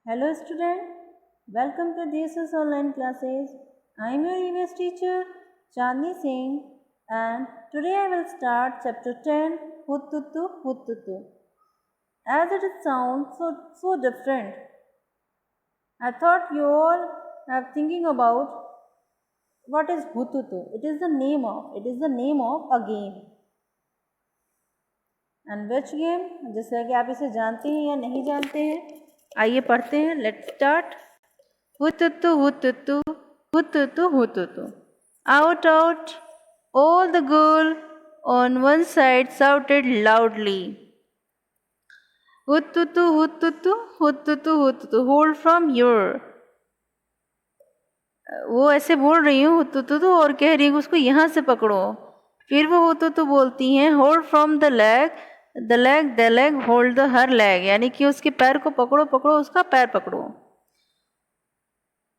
Hello student, welcome to DSS online classes. I am your EVS teacher Chandni Singh and today I will start chapter 10 Huttutu Huttutu. As it sounds so different, I thought you all are thinking about what is Huttutu. It is the name of a game. And which game? जैसे कि आप इसे जानते हैं या नहीं जानते हैं, आइए पढ़ते हैं. Let's start. Huttutu, huttutu, huttutu, huttutu. Out, out. All the girls on one side shouted loudly. Huttutu, huttutu, huttutu, huttutu. Hold from here. वो ऐसे बोल रही हूँ हुतुतु और कह रही हूँ उसको यहाँ से पकड़ो. फिर वो हुतुतु बोलती हैं hold from the leg hold the her leg, यानी कि उसके पैर को पकड़ो उसका पैर पकड़ो.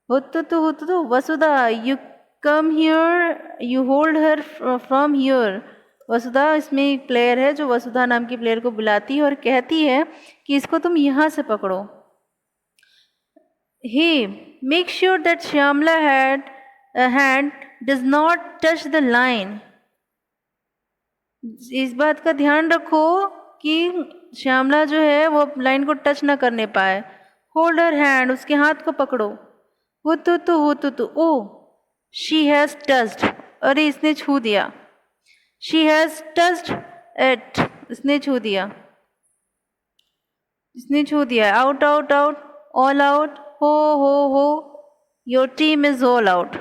हुतुतु हुतुतु Vasudha you come here you hold her from here. Vasudha इसमें एक प्लेयर है जो वसुधा नाम की प्लेयर को बुलाती है और कहती है कि इसको तुम यहाँ से पकड़ो. Hey, make sure that Shyamla hand does not touch the line. इस बात का ध्यान रखो कि श्यामला जो है वो लाइन को टच ना करने पाए. होल्ड हर हैंड, उसके हाथ को पकड़ो. हुतुतु ओ शी हैज टच्ड, अरे इसने छू दिया. शी हैज टच्ड इट, इसने छू दिया. Out out out, all out. हो your team is all out.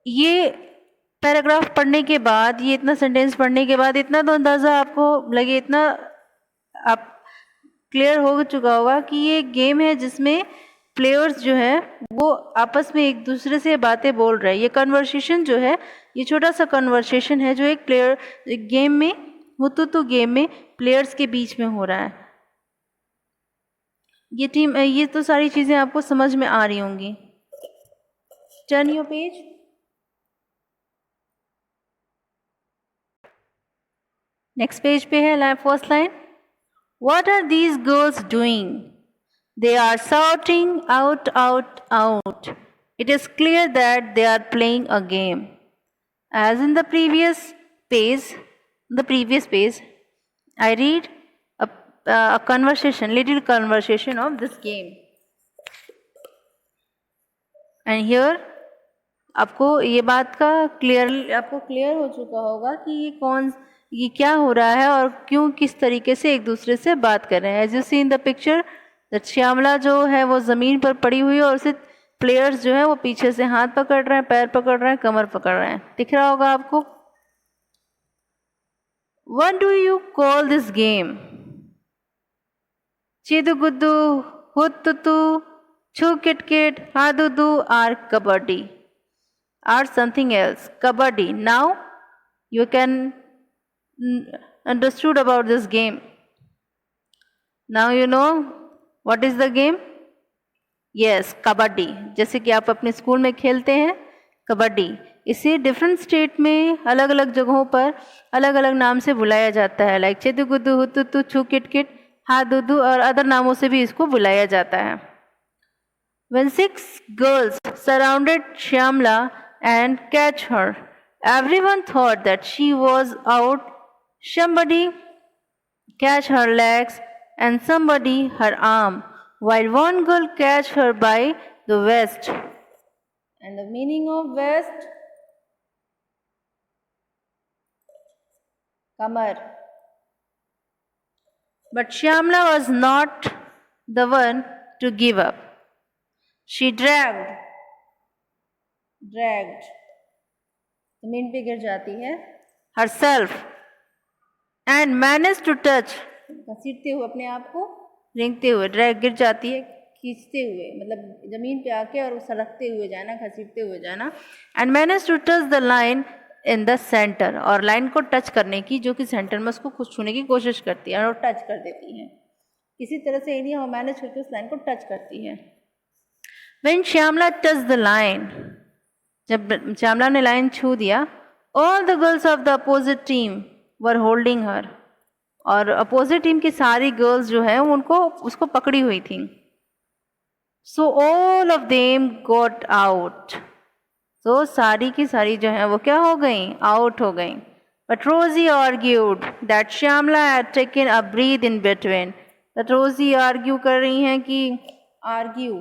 ये पैराग्राफ पढ़ने के बाद, ये इतना सेंटेंस पढ़ने के बाद इतना तो अंदाज़ा आपको लगे, इतना आप क्लियर हो चुका होगा कि ये एक गेम है जिसमें प्लेयर्स जो है वो आपस में एक दूसरे से बातें बोल रहे हैं. ये कन्वर्सेशन जो है, ये छोटा सा कन्वर्सेशन है जो एक गेम में, हुतुतु गेम में प्लेयर्स के बीच में हो रहा है. ये तो सारी चीज़ें आपको समझ में आ रही होंगी. Turn your page. Next page पे है first line. What are these girls doing? They are shouting out, out, out. It is clear that they are playing a game. As in the previous page, I read a little conversation of this game. And here आपको ये बात का clear हो चुका होगा कि ये क्या हो रहा है और क्यों, किस तरीके से एक दूसरे से बात कर रहे हैं. As you see in the picture that Shyamala जो है वो ज़मीन पर पड़ी हुई है और उसे प्लेयर्स जो है वो पीछे से हाथ पकड़ रहे हैं, पैर पकड़ रहे हैं, कमर पकड़ रहे हैं. दिख रहा होगा आपको. What do you call this game? Chadugudu, hututu, chu kitkit, hadudu or kabaddi or something else. Kabaddi. Now you can understood about this game. Now you know what is the game? Yes, kabaddi. जैसे कि आप अपने स्कूल में खेलते हैं कबड्डी, इसे डिफरेंट स्टेट में अलग अलग जगहों पर अलग अलग नाम से बुलाया जाता है. लाइक चिदुगुद्दू, हुतुतु, छू किटकिट, हादुदू और अदर नामों से भी इसको बुलाया जाता है. When 6 girls surrounded Shyamla and catch her, everyone thought that she was out. Somebody catch her legs and somebody her arm, while one girl catch her by the waist. And the meaning of waist? Kamar. But Shyamla was not the one to give up. She dragged, जमीन पे गिर जाती है, herself, and managed to touch, घसीटते हुए, अपने आप को रेंगते हुए, ड्रैग गिर जाती है, खींचते हुए, मतलब जमीन पे आके और सरकते हुए जाना, घसीटते हुए जाना. and managed to touch the line in the center, और लाइन को टच करने की, जो कि सेंटर में उसको खुद छूने की कोशिश करती है और टच कर देती है. किसी तरह से एरिया वो मैनेज करके उस लाइन को टच करती है. When Shyamla touched the line, जब श्यामला ने लाइन छू दिया, all the girls of the opposite team were holding her. और अपोजिट टीम की सारी गर्ल्स जो है उनको उसको पकड़ी हुई थी. So all of them got out. तो सारी की सारी जो है वो क्या हो गई, आउट हो गई. But Rosie argued that Shyamala had taken a breath in between. But Rosie argue कर रही हैं कि आर्ग्यू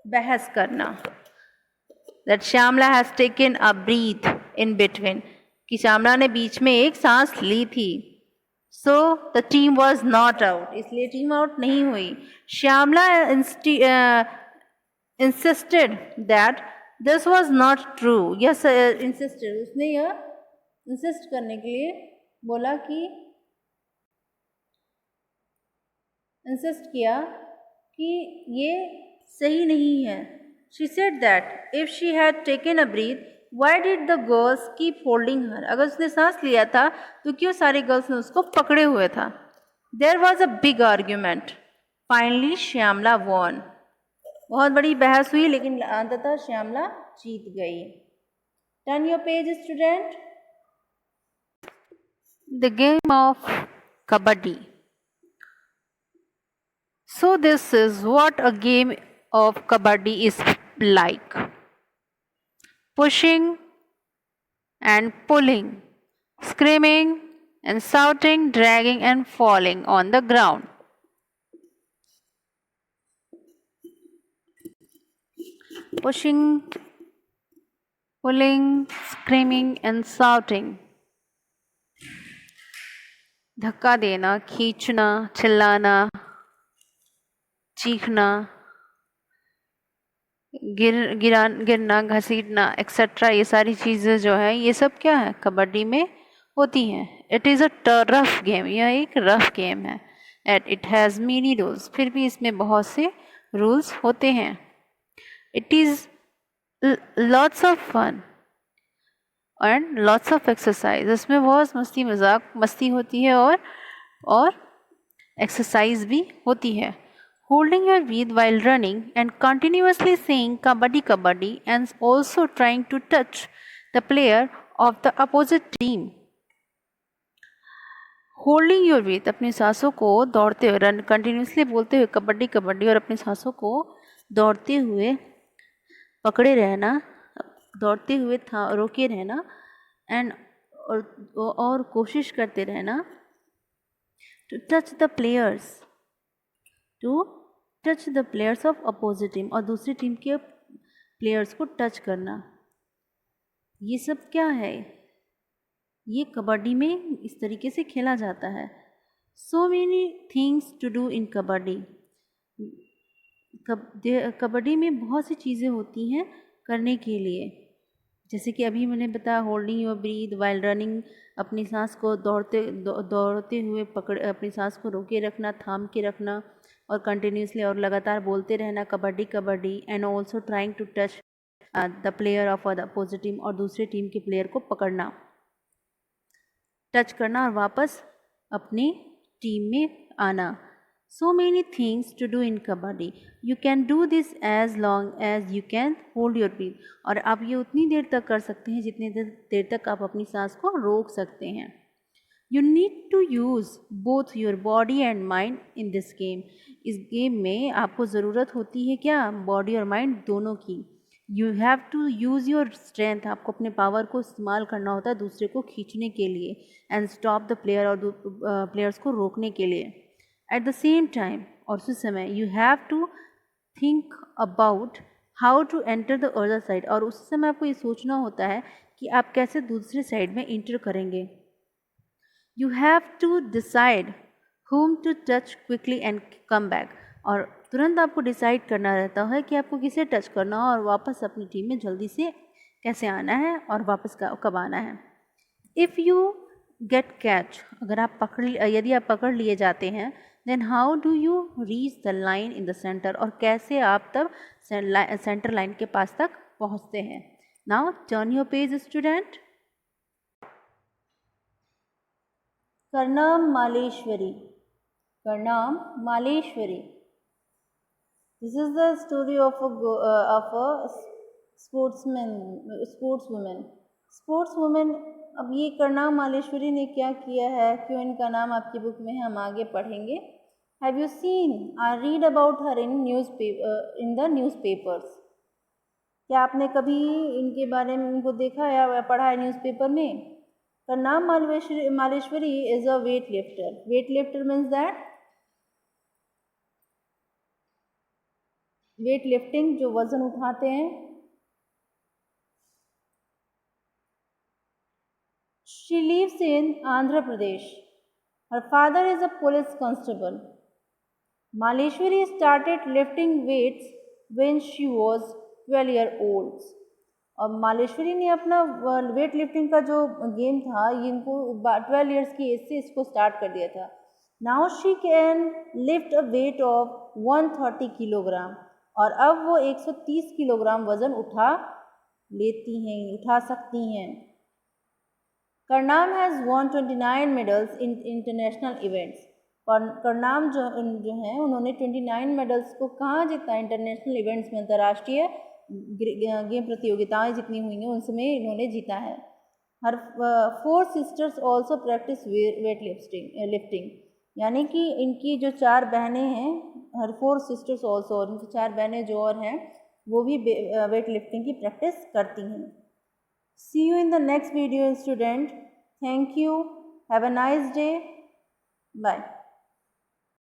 बहस करना. That Shyamala has taken a breath in between, कि श्यामला ने बीच में एक सांस ली थी. So the team was not out, इसलिए टीम आउट नहीं हुई. Shyamala insisted that this was not true. Yes, insisted, उसने यह insist करने के लिए बोला कि insist किया कि ये सही नहीं है. She said that if she had taken a breath, why did the girls keep holding her? अगर उसने सांस लिया था तो क्यों सारी गर्ल्स ने उसको पकड़े हुए था. There was a big argument. Finally, Shyamala won. बहुत बड़ी बहस हुई लेकिन अंततः श्यामला जीत गई. Turn your page student. The game of kabaddi. So this is what a game of kabaddi is like. Pushing and pulling, screaming and shouting, dragging and falling on the ground. Pushing, pulling, screaming and shouting. धक्का देना, खींचना, चिल्लाना, चीखना, गिरना, घसीटना etcetera, ये सारी चीज़ें जो है ये सब क्या है कबड्डी में होती हैं. It is a rough game, यह एक रफ गेम है. Yet it has many rules, फिर भी इसमें बहुत से रूल्स होते हैं. It is lots of fun and lots of exercise. इसमें बहुत मस्ती होती है और एक्सरसाइज भी होती है. Holding your breath while running and continuously saying kabaddi kabaddi and also trying to touch the player of the opposite team. Holding your breath, अपनी सांसों को दौड़ते हुए, रन कंटिन्यूसली बोलते हुए कबड्डी कबड्डी और अपनी सांसों को दौड़ते हुए पकड़े रहना, दौड़ते हुए रोके रहना एंड और कोशिश करते रहना. To touch the players, to touch the players of opposite team, और दूसरी टीम के प्लेयर्स को टच करना. ये सब क्या है, ये कबड्डी में इस तरीके से खेला जाता है. So many things to do in kabaddi. Kabaddi में बहुत सी चीज़ें होती हैं करने के लिए, जैसे कि अभी मैंने बताया holding your breathe while running, अपनी सांस को दौड़ते हुए अपनी सांस को रोके रखना, थाम के रखना और कंटिन्यूसली और लगातार बोलते रहना kabaddi kabaddi. And also trying to touch the player of the opposite team, और दूसरे टीम के प्लेयर को पकड़ना, टच करना और वापस अपनी टीम में आना. So many things to do in kabaddi. You can do this as long as you can hold your breath. और आप ये उतनी देर तक कर सकते हैं जितनी देर तक आप अपनी सांस को रोक सकते हैं. You need to use both your body and mind in this game. इस गेम में आपको ज़रूरत होती है क्या, बॉडी और माइंड दोनों की. You have to use your strength. आपको अपने पावर को इस्तेमाल करना होता है दूसरे को खींचने के लिए, and stop the player और प्लेयर्स को रोकने के लिए. At the same time, और उसी समय you have to think about how to enter the other side, और उस समय आपको ये सोचना होता है कि आप कैसे दूसरी साइड में इंटर करेंगे. You have to decide whom to touch quickly and come back, और तुरंत आपको डिसाइड करना रहता है कि आपको किसे टच करना और वापस अपनी टीम में जल्दी से कैसे आना है और वापस कब आना है. If you get catch, अगर आप यदि आप पकड़ लिए जाते हैं, then how do you reach the line in the center, और कैसे आप तब सेंटर लाइन के पास तक पहुंचते हैं. Now turn your page student. Karnam Malleswari. Karnam Malleswari. This is the story of a sportswoman. Sportswoman अब ये करनाम मालेश्वरी ने क्या किया है, क्यों इनका नाम आपकी बुक में है, हम आगे पढ़ेंगे। हैव यू सीन और read about her in the newspapers. क्या आपने कभी इनके बारे में इनको देखा या पढ़ा है न्यूज़पेपर में? Karnam Malleswari is a weight lifter. Weight lifter means that weight lifting, जो वजन उठाते हैं। She lives in Andhra Pradesh. Her father is a police constable. Maleshwari started lifting weights when she was 12 years old. और मालेश्वरी ने अपना weight lifting का जो game था ये इनको 12 इयर्स की एज से इसको स्टार्ट कर दिया था। Now she can lift a weight of 130 kilogram, और अब वो 130 किलोग्राम वज़न उठा सकती हैं। Karnam has won 29 medals in international events. Karnam जो हैं उन्होंने 29 मेडल्स को कहाँ जीता? इंटरनेशनल इवेंट्स में, अंतर्राष्ट्रीय गेम प्रतियोगिताएं जितनी हुई हैं उनमें इन्होंने जीता है। हर 4 sisters also practice weight lifting, यानी कि इनकी जो 4 बहनें हैं, हर 4 सिस्टर्स ऑल्सो, इनकी 4 बहनें जो और हैं वो भी वेट लिफ्टिंग की प्रैक्टिस करती हैं। See you in the next video, student. Thank you. Have a nice day. Bye.